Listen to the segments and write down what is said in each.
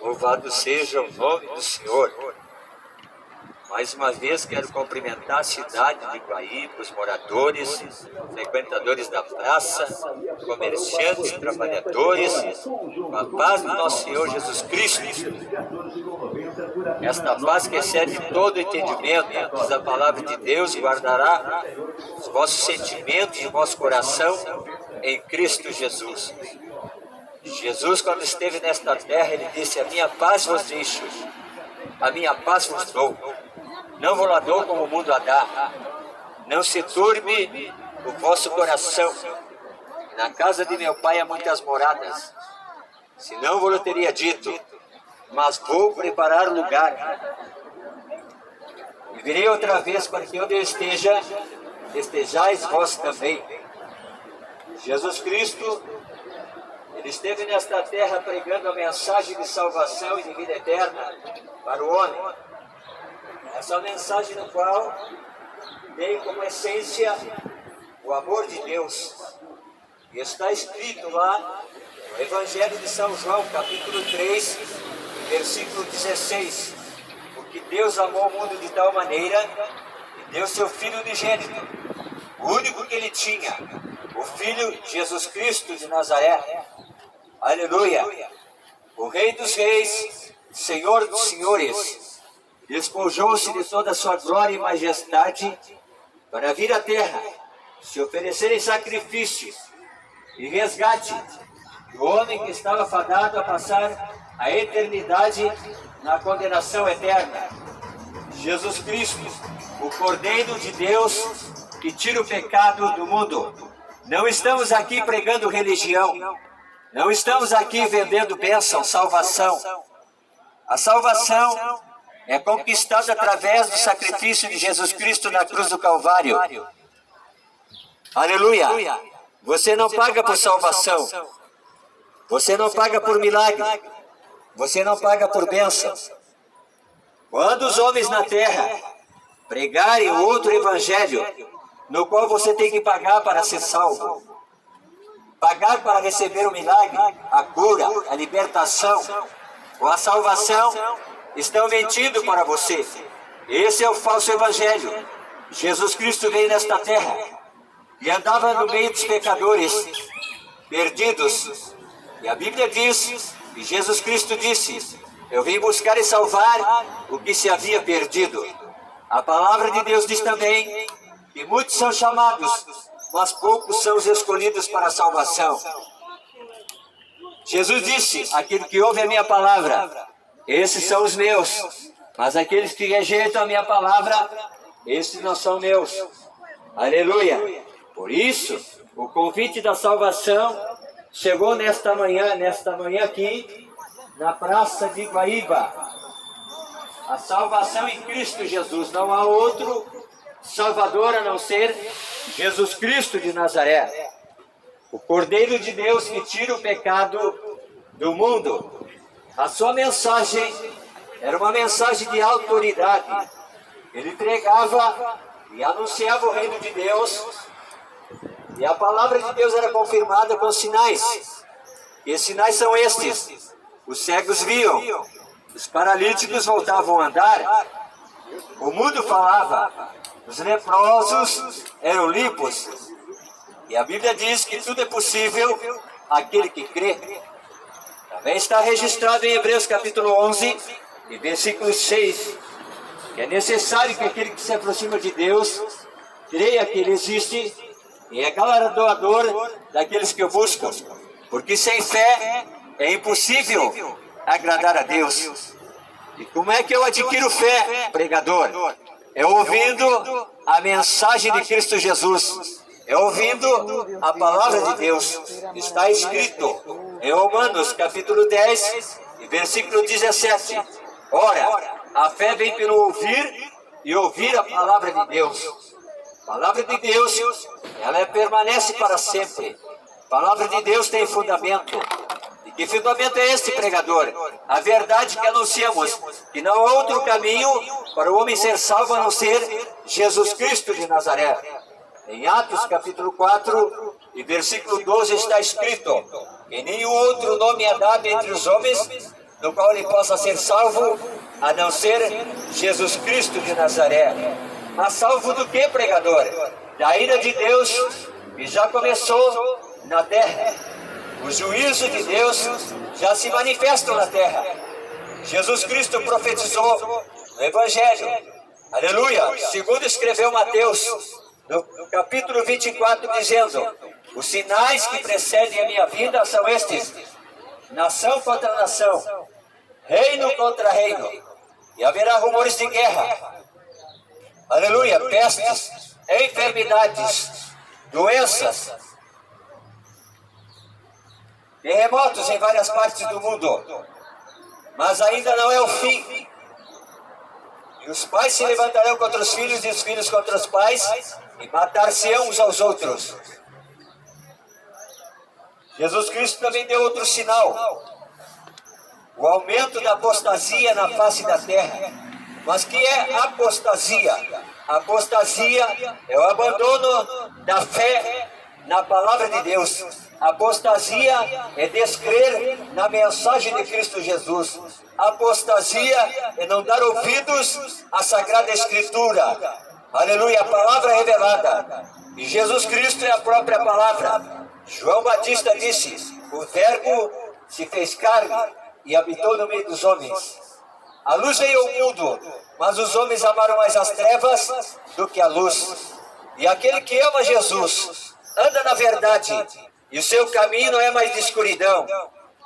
Louvado seja o nome do Senhor. Mais uma vez quero cumprimentar a cidade de Guaíba, os moradores, frequentadores da praça, comerciantes, trabalhadores, com a paz do nosso Senhor Jesus Cristo. Esta paz que excede todo entendimento, diz a palavra de Deus, guardará os vossos sentimentos e o vosso coração em Cristo Jesus. Jesus, quando esteve nesta terra, ele disse: a minha paz vos deixo, a minha paz vos dou. Não vos la dou como o mundo a dá. Não se turbe o vosso coração. Na casa de meu pai há muitas moradas. Senão vos teria dito, mas vou preparar lugar. E virei outra vez para que onde eu esteja, estejais vós também. Jesus Cristo, ele esteve nesta terra pregando a mensagem de salvação e de vida eterna para o homem. Essa mensagem no qual veio como essência o amor de Deus. E está escrito lá no Evangelho de São João, capítulo 3, versículo 16. Porque Deus amou o mundo de tal maneira que deu seu Filho unigênito, o único que ele tinha, o Filho Jesus Cristo de Nazaré. Aleluia! O Rei dos Reis, Senhor dos Senhores, despojou-se de toda a sua glória e majestade para vir à terra, se oferecer em sacrifício e resgate do homem que estava fadado a passar a eternidade na condenação eterna. Jesus Cristo, o Cordeiro de Deus que tira o pecado do mundo. Não estamos aqui pregando religião, não estamos aqui vendendo bênção, salvação. A salvação é conquistada através do sacrifício de Jesus Cristo na cruz do Calvário. Aleluia! Você não paga por salvação. Você não paga por milagre. Você não paga por bênção. Quando os homens na terra pregarem outro evangelho, no qual você tem que pagar para ser salvo, pagar para receber o milagre, a cura, a libertação ou a salvação, estão mentindo para você. Esse é o falso evangelho. Jesus Cristo veio nesta terra e andava no meio dos pecadores perdidos. E a Bíblia diz, e Jesus Cristo disse: eu vim buscar e salvar o que se havia perdido. A palavra de Deus diz também que muitos são chamados, mas poucos são os escolhidos para a salvação. Jesus disse: aquele que ouve a minha palavra, esses são os meus, mas aqueles que rejeitam a minha palavra, esses não são meus. Aleluia! Por isso, o convite da salvação chegou nesta manhã aqui, na praça de Guaíba. A salvação em Cristo Jesus. Não há outro Salvador a não ser Jesus Cristo de Nazaré, o Cordeiro de Deus que tira o pecado do mundo. A sua mensagem era uma mensagem de autoridade. Ele pregava e anunciava o reino de Deus, e a palavra de Deus era confirmada com sinais. E os sinais são estes: os cegos viam, os paralíticos voltavam a andar, o mudo falava, os leprosos eram limpos. E a Bíblia diz que tudo é possível àquele que crê. Também está registrado em Hebreus capítulo 11, e versículo 6, que é necessário que aquele que se aproxima de Deus creia que Ele existe e é galardoador daqueles que o buscam, porque sem fé é impossível agradar a Deus. E como é que eu adquiro fé, pregador? É ouvindo a mensagem de Cristo Jesus, é ouvindo a palavra de Deus. Está escrito em Romanos capítulo 10 e versículo 17: ora, a fé vem pelo ouvir e ouvir a palavra de Deus. A palavra de Deus, ela permanece para sempre. A palavra de Deus tem fundamento. E que fundamento é este, pregador? A verdade que anunciamos, que não há outro caminho para o homem ser salvo a não ser Jesus Cristo de Nazaré. Em Atos capítulo 4 e versículo 12 está escrito: e nenhum outro nome é dado entre os homens no qual ele possa ser salvo, a não ser Jesus Cristo de Nazaré. Mas salvo do que, pregador? Da ira de Deus, que já começou na terra. O juízo de Deus já se manifesta na terra. Jesus Cristo profetizou no Evangelho, aleluia, segundo escreveu Mateus, no capítulo 24, dizendo: os sinais que precedem a minha vinda são estes: nação contra nação, reino contra reino, e haverá rumores de guerra, aleluia, pestes, enfermidades, doenças, terremotos em várias partes do mundo. Mas ainda não é o fim. E os pais se levantarão contra os filhos e os filhos contra os pais, e matar-se-ão uns aos outros. Jesus Cristo também deu outro sinal: o aumento da apostasia na face da terra. Mas que é apostasia? Apostasia é o abandono da fé na palavra de Deus. Apostasia é descrer na mensagem de Cristo Jesus. Apostasia é não dar ouvidos à Sagrada Escritura. Aleluia, a palavra revelada. E Jesus Cristo é a própria palavra. João Batista disse: o verbo se fez carne e habitou no meio dos homens. A luz veio ao mundo, mas os homens amaram mais as trevas do que a luz. E aquele que ama Jesus anda na verdade, e o seu caminho não é mais de escuridão.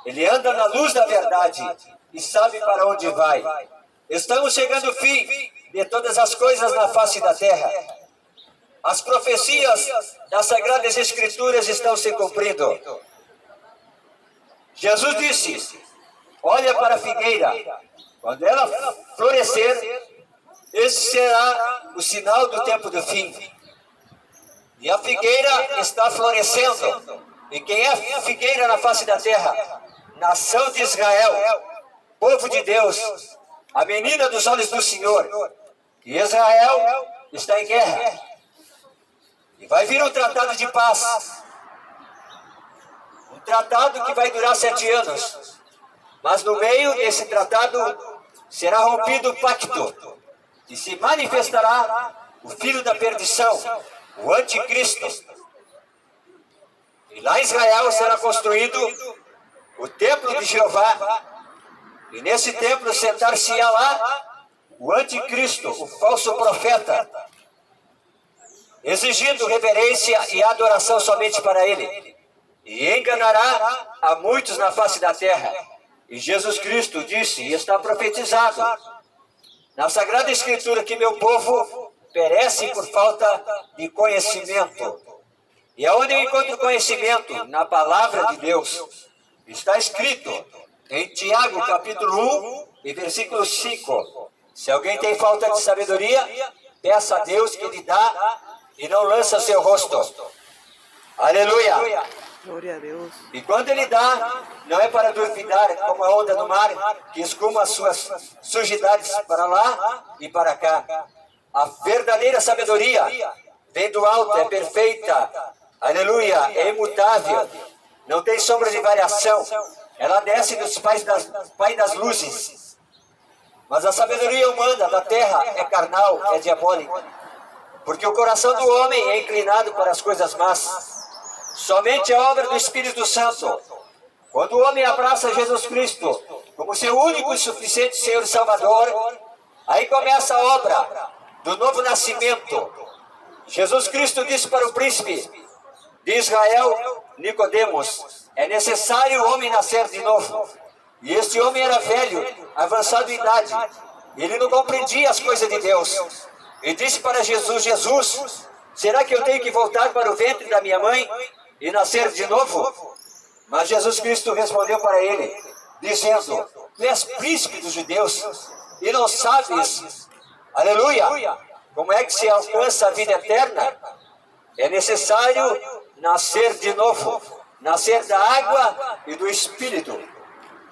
Ele anda na luz da verdade e sabe para onde vai. Estamos chegando ao fim de todas as coisas na face da terra. As profecias das Sagradas Escrituras estão se cumprindo. Jesus disse: olha para a figueira, quando ela florescer, esse será o sinal do tempo do fim. E a figueira está florescendo. E quem é figueira na face da terra? Nação de Israel, povo de Deus, a menina dos olhos do Senhor. E Israel está em guerra. E vai vir um tratado de paz. Um tratado que vai durar 7 anos. Mas no meio desse tratado será rompido o pacto. E se manifestará o filho da perdição, o anticristo. E lá em Israel será construído o templo de Jeová. E nesse templo sentar-se-á lá o anticristo, o falso profeta, exigindo reverência e adoração somente para ele. E enganará a muitos na face da terra. E Jesus Cristo disse, e está profetizado na Sagrada Escritura, que meu povo perece por falta de conhecimento. E aonde eu encontro conhecimento? Na palavra de Deus. Está escrito em Tiago, capítulo 1, e versículo 5. Se alguém tem falta de sabedoria, peça a Deus que lhe dá e não lança seu rosto. Aleluia! Glória a Deus. E quando ele dá, não é para duvidar como a onda do mar, que escuma as suas sujidades para lá e para cá. A verdadeira sabedoria vem do alto, é perfeita, aleluia, é imutável, não tem sombra de variação. Ela desce dos pais das luzes. Mas a sabedoria humana da terra é carnal, é diabólica. Porque o coração do homem é inclinado para as coisas más. Somente a obra do Espírito Santo, quando o homem abraça Jesus Cristo como seu único e suficiente Senhor e Salvador, aí começa a obra do novo nascimento. Jesus Cristo disse para o príncipe de Israel, Nicodemos: é necessário o homem nascer de novo. E este homem era velho, avançado em idade. Ele não compreendia as coisas de Deus. E disse para Jesus: Jesus, será que eu tenho que voltar para o ventre da minha mãe e nascer de novo? Mas Jesus Cristo respondeu para ele, dizendo: tu és príncipe dos judeus e não sabes, aleluia, como é que se alcança a vida eterna? É necessário nascer de novo, nascer da água e do Espírito.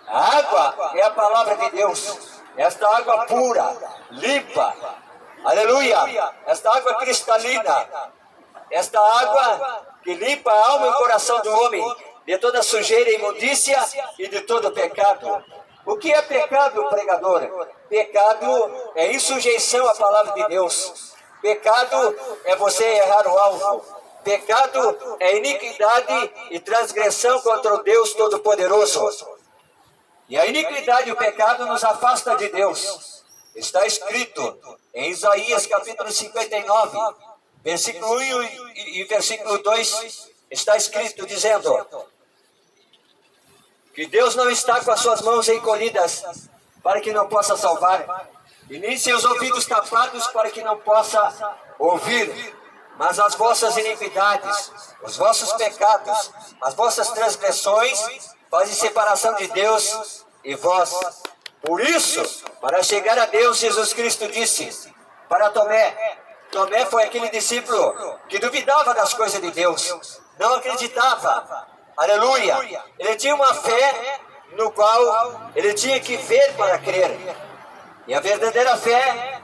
A água é a palavra de Deus, esta água pura, limpa, aleluia, esta água cristalina, esta água que limpa a alma e o coração do homem de toda sujeira e imundícia e de todo pecado. O que é pecado, pregador? Pecado é insujeição à palavra de Deus. Pecado é você errar o alvo. Pecado é iniquidade e transgressão contra o Deus Todo-Poderoso. E a iniquidade e o pecado nos afasta de Deus. Está escrito em Isaías capítulo 59, versículo 1 e versículo 2, está escrito dizendo que Deus não está com as suas mãos encolhidas para que não possa salvar, e nem seus ouvidos tapados para que não possa ouvir, mas as vossas iniquidades, os vossos pecados, as vossas transgressões fazem separação de Deus e vós. Por isso, para chegar a Deus, Jesus Cristo disse para Tomé, Tomé foi aquele discípulo que duvidava das coisas de Deus, não acreditava, aleluia, ele tinha uma fé no qual ele tinha que ver para crer, e a verdadeira fé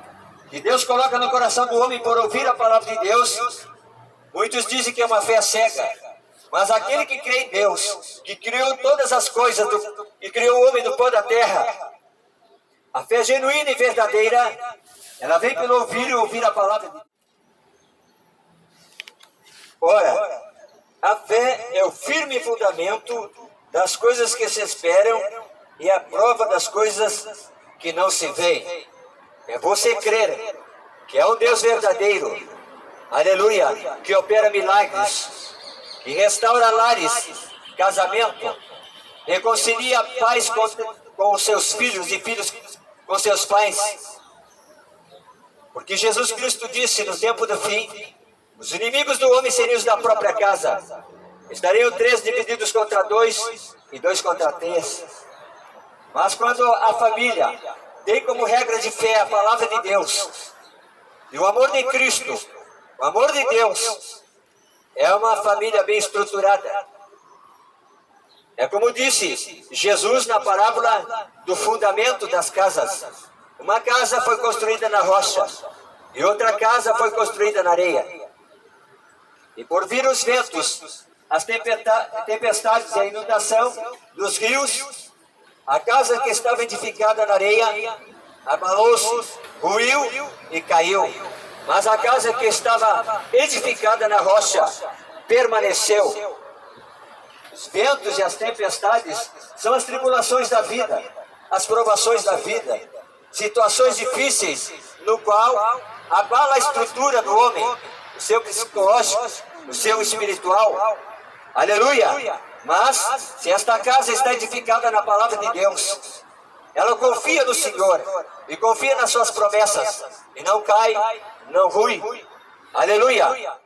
que Deus coloca no coração do homem por ouvir a palavra de Deus, muitos dizem que é uma fé cega, mas aquele que crê em Deus, que criou todas as coisas e criou o homem do pó da terra, a fé genuína e verdadeira, ela vem pelo ouvir e ouvir a palavra de Deus. Ora, a fé é o firme fundamento das coisas que se esperam e a prova das coisas que não se veem. É você crer que é um Deus verdadeiro, aleluia, que opera milagres, que restaura lares, casamento, reconcilia pais com os seus filhos e filhos com seus pais. Porque Jesus Cristo disse no tempo do fim, os inimigos do homem seriam os da própria casa. Estariam 3 divididos contra 2 e 2 contra 3. Mas quando a família tem como regra de fé a palavra de Deus e o amor de Cristo, o amor de Deus, é uma família bem estruturada. É como disse Jesus na parábola do fundamento das casas. Uma casa foi construída na rocha e outra casa foi construída na areia. E por vir os ventos, as tempestades e a inundação dos rios, a casa que estava edificada na areia abalou-se, ruiu e caiu. Mas a casa que estava edificada na rocha permaneceu. Os ventos e as tempestades são as tribulações da vida, as provações da vida, situações difíceis no qual abala a estrutura do homem, o seu psicológico, o seu espiritual, aleluia. Mas se esta casa está edificada na palavra de Deus, ela confia no Senhor e confia nas suas promessas e não cai, não rui, aleluia.